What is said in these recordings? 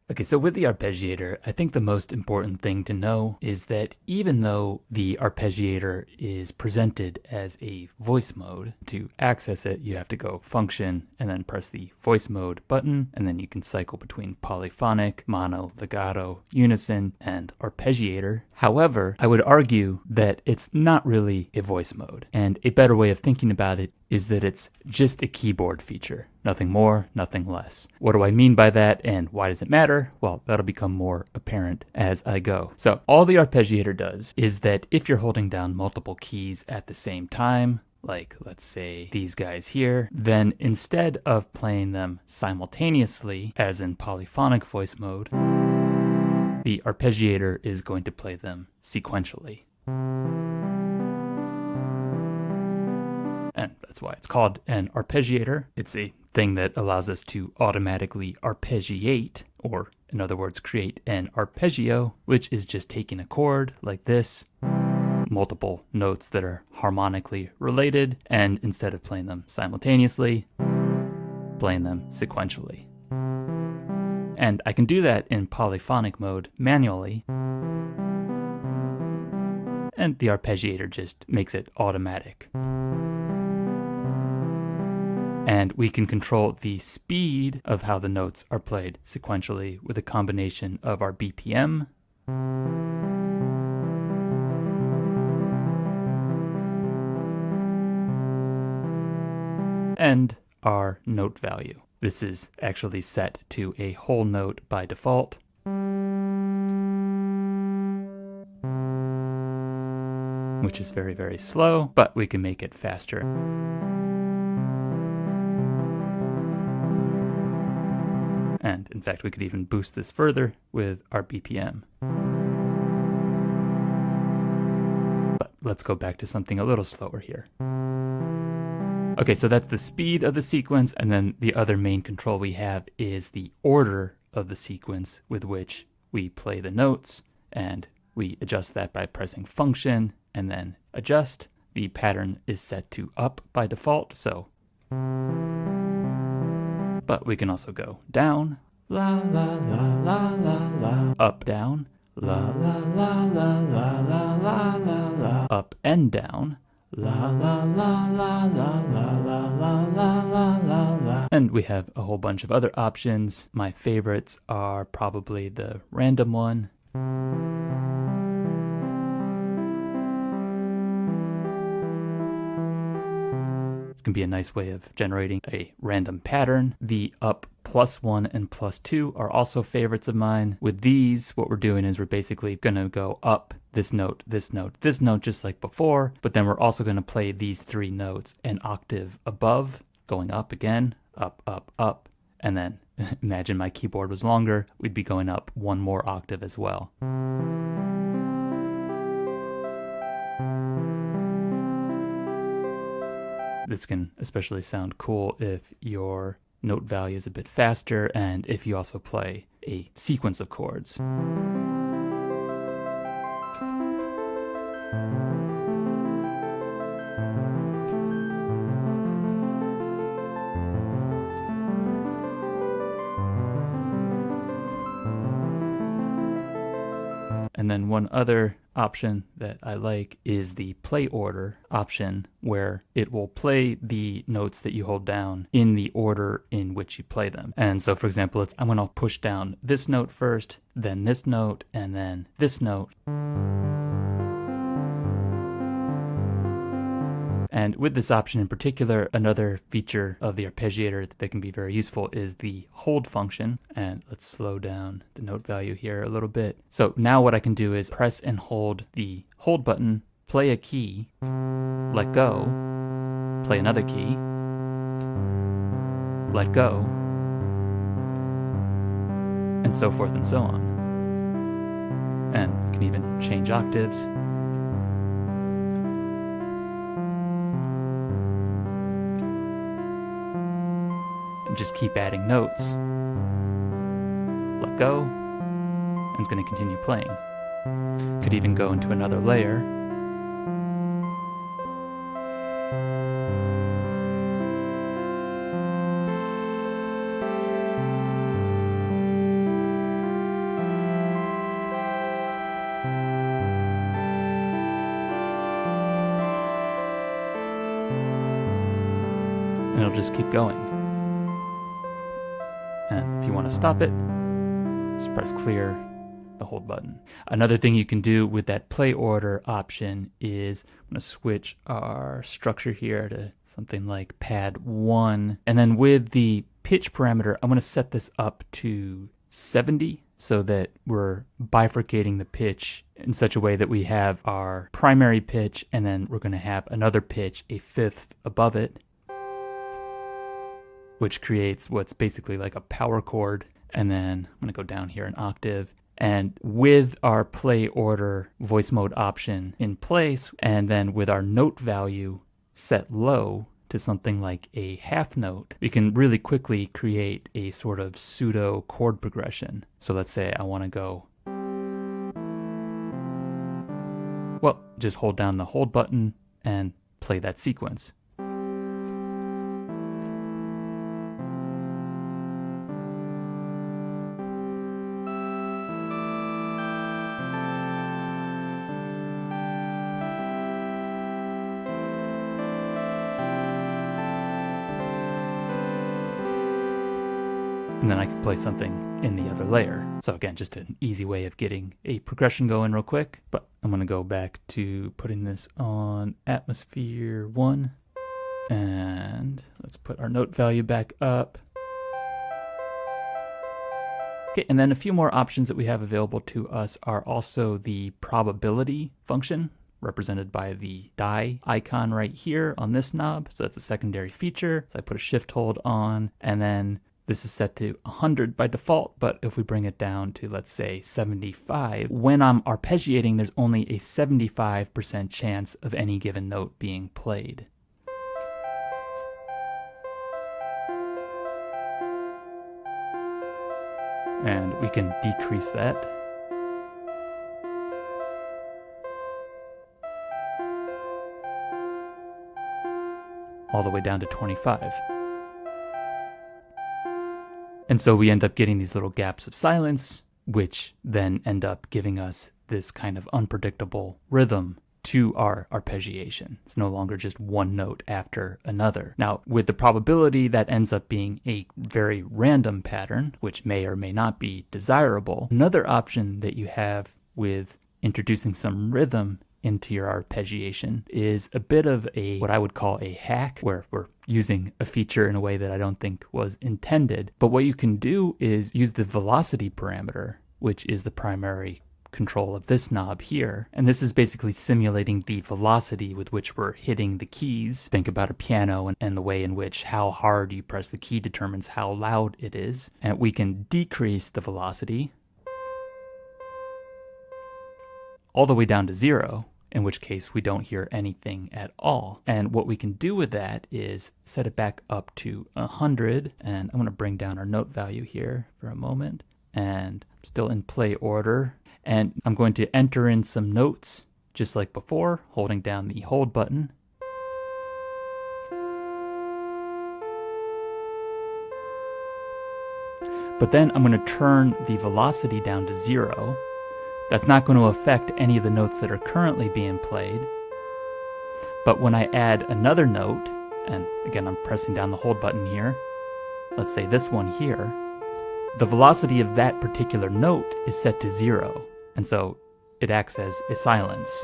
Okay, so with the arpeggiator, I think the most important thing to know is that even though the arpeggiator is presented as a voice mode, to access it, you have to go Function and then press the voice mode button, and then you can cycle between polyphonic, mono, legato, unison, and arpeggiator. However, I would argue that it's not really a voice mode, and a better way of thinking about it is that it's just a keyboard feature. Nothing more, nothing less. What do I mean by that, and why does it matter? Well, that'll become more apparent as I go. So all the arpeggiator does is that if you're holding down multiple keys at the same time, like let's say these guys here, then instead of playing them simultaneously, as in polyphonic voice mode, the arpeggiator is going to play them sequentially. And that's why it's called an arpeggiator. It's a thing that allows us to automatically arpeggiate, or in other words, create an arpeggio, which is just taking a chord like this, multiple notes that are harmonically related, and instead of playing them simultaneously, playing them sequentially. And I can do that in polyphonic mode manually, and the arpeggiator just makes it automatic. And we can control the speed of how the notes are played sequentially with a combination of our BPM and our note value. This is actually set to a whole note by default. Which is very, very slow, but we can make it faster. And in fact, we could even boost this further with our BPM. But let's go back to something a little slower here. Okay, so that's the speed of the sequence, and then the other main control we have is the order of the sequence with which we play the notes, and we adjust that by pressing Function and then Adjust. The pattern is set to up by default, so but we can also go down, la la la la la la, up down, la la la la la la la la la, up and down, la la la la la la la la la la la la. And we have a whole bunch of other options. My favorites are probably the random one. Can be a nice way of generating a random pattern. The up +1 and +2 are also favorites of mine. With these, what we're doing is we're basically going to go up this note, this note, this note, just like before, but then we're also going to play these three notes an octave above, going up again, up, up, up, and then imagine my keyboard was longer, we'd be going up one more octave as well. This can especially sound cool if your note value is a bit faster and if you also play a sequence of chords. And then one other option that I like is the play order option, where it will play the notes that you hold down in the order in which you play them. And so for example, I'm going to push down this note first, then this note, and then this note. And with this option in particular, another feature of the arpeggiator that can be very useful is the hold function. And let's slow down the note value here a little bit. So now what I can do is press and hold the hold button, play a key, let go, play another key, let go, and so forth and so on. And you can even change octaves. Just keep adding notes. Let go, and it's going to continue playing. Could even go into another layer. and it'll just keep going. And if you want to stop it, just press clear, the hold button. Another thing you can do with that play order option is I'm going to switch our structure here to something like pad 1. And then with the pitch parameter, I'm going to set this up to 70 so that we're bifurcating the pitch in such a way that we have our primary pitch and then we're going to have another pitch a fifth above it, which creates what's basically like a power chord. And then I'm going to go down here an octave. And with our play order voice mode option in place, and then with our note value set low to something like a half note, we can really quickly create a sort of pseudo chord progression. So let's say I want to go, well, just hold down the hold button and play that sequence. And then I can play something in the other layer. So again, just an easy way of getting a progression going real quick. But I'm gonna go back to putting this on atmosphere 1. And let's put our note value back up. Okay, and then a few more options that we have available to us are also the probability function, represented by the die icon right here on this knob. So that's a secondary feature. So I put a shift hold on, and then this is set to 100 by default, but if we bring it down to, let's say, 75, when I'm arpeggiating, there's only a 75% chance of any given note being played. And we can decrease that. All the way down to 25. And so we end up getting these little gaps of silence, which then end up giving us this kind of unpredictable rhythm to our arpeggiation. It's no longer just one note after another. Now, with the probability, that ends up being a very random pattern, which may or may not be desirable. Another option that you have with introducing some rhythm into your arpeggiation is a bit of a, what I would call a hack, where we're using a feature in a way that I don't think was intended. But what you can do is use the velocity parameter, which is the primary control of this knob here. And this is basically simulating the velocity with which we're hitting the keys. Think about a piano and the way in which how hard you press the key determines how loud it is. And we can decrease the velocity all the way down to 0, in which case we don't hear anything at all. And what we can do with that is set it back up to 100, and I'm going to bring down our note value here for a moment, and I'm still in play order, and I'm going to enter in some notes just like before, holding down the hold button. But then I'm going to turn the velocity down to 0. That's not going to affect any of the notes that are currently being played. But when I add another note, and again I'm pressing down the hold button here, let's say this one here, the velocity of that particular note is set to 0, and so it acts as a silence.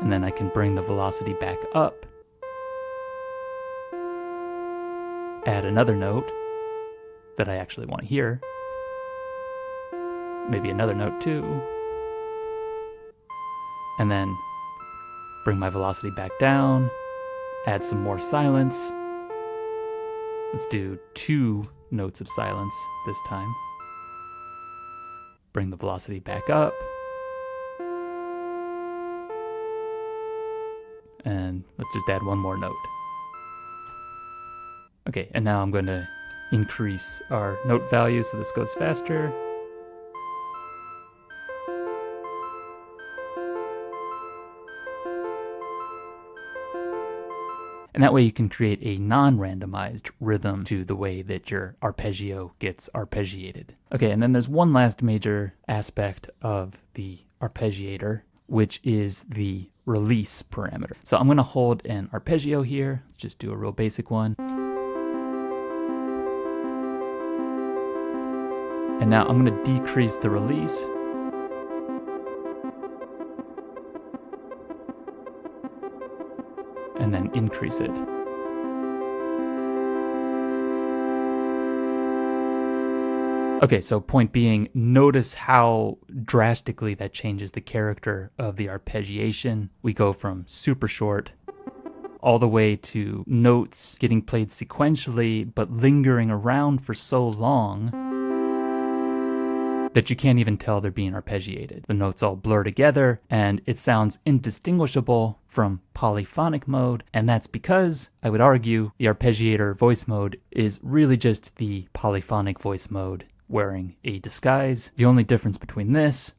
And then I can bring the velocity back up, add another note that I actually want to hear, maybe another note too, and then bring my velocity back down, add some more silence. Let's do 2 notes of silence this time. Bring the velocity back up, and let's just add one more note. Okay, and now I'm going to increase our note value so this goes faster. And that way you can create a non-randomized rhythm to the way that your arpeggio gets arpeggiated. Okay, and then there's one last major aspect of the arpeggiator, which is the release parameter. So I'm going to hold an arpeggio here. Let's just do a real basic one. And now I'm going to decrease the release. And then increase it. Okay, so point being, notice how drastically that changes the character of the arpeggiation. We go from super short all the way to notes getting played sequentially, but lingering around for so long that you can't even tell they're being arpeggiated. The notes all blur together, and it sounds indistinguishable from polyphonic mode, and that's because, I would argue, the arpeggiator voice mode is really just the polyphonic voice mode wearing a disguise. The only difference between this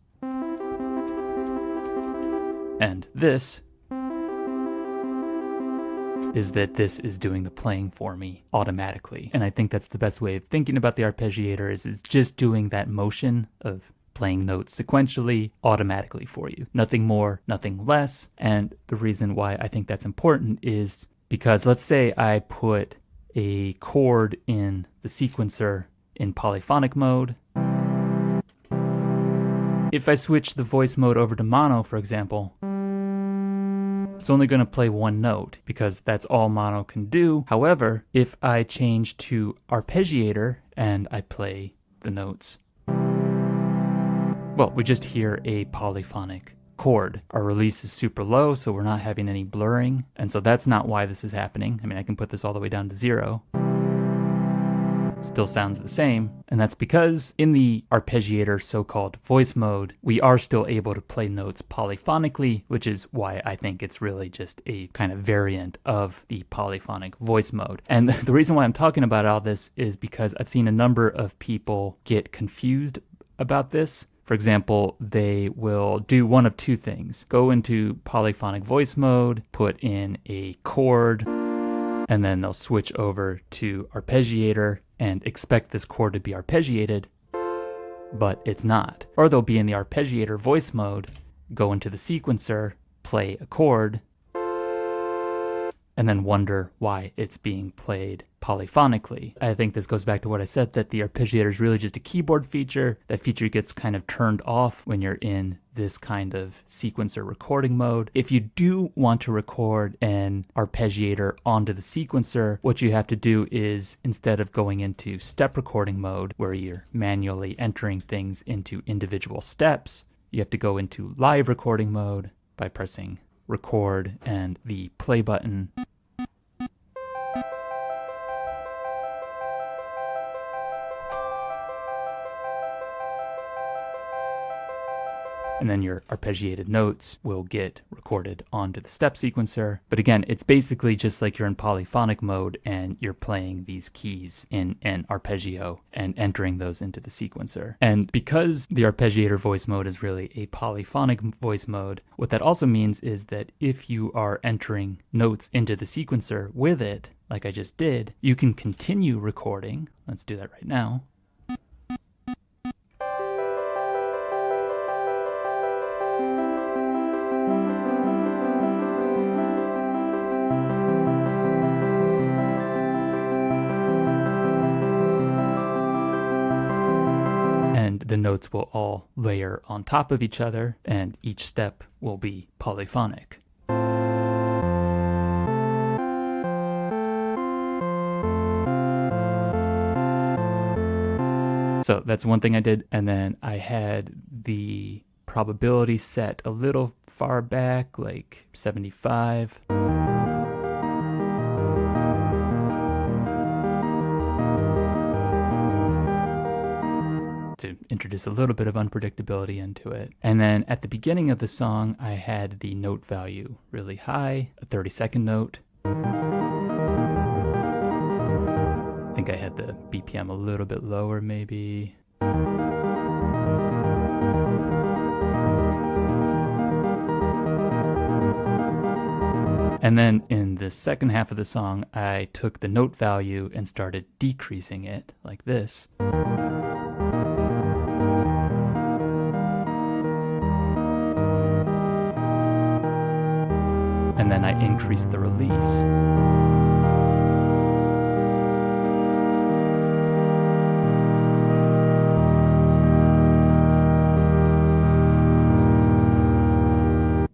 and this is that this is doing the playing for me automatically. And I think that's the best way of thinking about the arpeggiator is just doing that motion of playing notes sequentially automatically for you. Nothing more, nothing less. And the reason why I think that's important is because let's say I put a chord in the sequencer in polyphonic mode. If I switch the voice mode over to mono, for example, it's only going to play one note because that's all mono can do. However, if I change to arpeggiator and I play the notes, well, we just hear a polyphonic chord. Our release is super low, so we're not having any blurring. And so that's not why this is happening. I mean, I can put this all the way down to 0. Still sounds the same, and that's because in the arpeggiator so-called voice mode, we are still able to play notes polyphonically, which is why I think it's really just a kind of variant of the polyphonic voice mode. And the reason why I'm talking about all this is because I've seen a number of people get confused about this. For example, they will do one of two things. Go into polyphonic voice mode, put in a chord, and then they'll switch over to arpeggiator and expect this chord to be arpeggiated, but it's not. Or they'll be in the arpeggiator voice mode, go into the sequencer, play a chord, and then wonder why it's being played polyphonically. I think this goes back to what I said, that the arpeggiator is really just a keyboard feature. That feature gets kind of turned off when you're in this kind of sequencer recording mode. If you do want to record an arpeggiator onto the sequencer, what you have to do is, instead of going into step recording mode, where you're manually entering things into individual steps, you have to go into live recording mode by pressing record and the play button. And then your arpeggiated notes will get recorded onto the step sequencer. But again, it's basically just like you're in polyphonic mode and you're playing these keys in an arpeggio and entering those into the sequencer. And because the arpeggiator voice mode is really a polyphonic voice mode, what that also means is that if you are entering notes into the sequencer with it, like I just did, you can continue recording. Let's do that right now. The notes will all layer on top of each other, and each step will be polyphonic. So that's one thing I did, and then I had the probability set a little far back, like 75. To introduce a little bit of unpredictability into it. And then at the beginning of the song, I had the note value really high, a 30-second note. I think I had the BPM a little bit lower maybe. And then in the second half of the song, I took the note value and started decreasing it like this. and then I increase the release.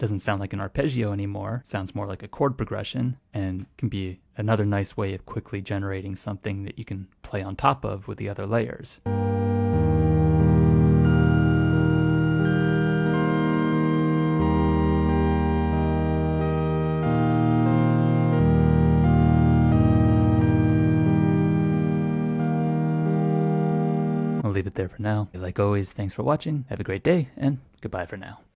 Doesn't sound like an arpeggio anymore, sounds more like a chord progression, and can be another nice way of quickly generating something that you can play on top of with the other layers. I'll leave it there for now. Like always, thanks for watching, have a great day, and goodbye for now.